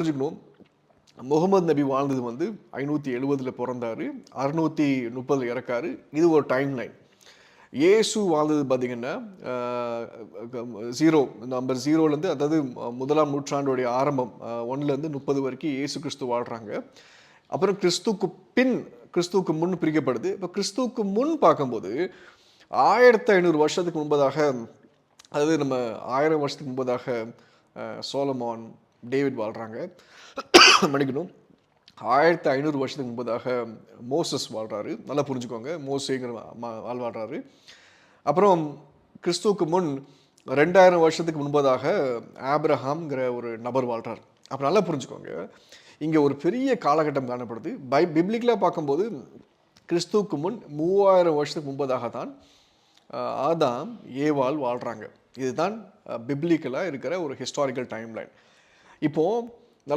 புரிஞ்சுக்கணும். முகமது நபி வாழ்ந்தது வந்து 570 பிறந்தாரு, 630 இறக்காரு. இது ஒரு டைம் லைன். இயேசு வாழ்ந்தது பார்த்தீங்கன்னா 0 நம்பர் 0லேருந்து, அதாவது 1ஆம் நூற்றாண்டுடைய ஆரம்பம் 1லேருந்து 30 வரைக்கும் இயேசு கிறிஸ்து வாழ்கிறாங்க. அப்புறம் கிறிஸ்துவுக்கு முன் பிரிக்கப்படுது. இப்போ கிறிஸ்துவுக்கு முன் பார்க்கும்போது 1500 வருஷத்துக்கு முன்பதாக, அதாவது நம்ம 1000 வருஷத்துக்கு முன்பதாக சோலமான், டேவிட் வாழ்கிறாங்க. மன்னிக்கணும், 1500 வருஷத்துக்கு முன்பதாக மோசஸ் வாழ்கிறாரு. நல்லா புரிஞ்சுக்கோங்க, மோசேங்கிற ஆள் வாழ்கிறாரு. அப்புறம் கிறிஸ்துவுக்கு முன் 2000 வருஷத்துக்கு முன்பதாக ஆப்ரஹாம்ங்கிற ஒரு நபர் வாழ்கிறார். அப்போ நல்லா புரிஞ்சுக்கோங்க, இங்கே ஒரு பெரிய காலகட்டம் காணப்படுது. பிப்ளிக்கலாக பார்க்கும்போது கிறிஸ்துவுக்கு முன் 3000 வருஷத்துக்கு முன்பதாக தான் ஆதாம் ஏவாள் வாழ்கிறாங்க. இதுதான் பிப்ளிக்கலாக இருக்கிற ஒரு ஹிஸ்டாரிக்கல் டைம் லைன். இப்போது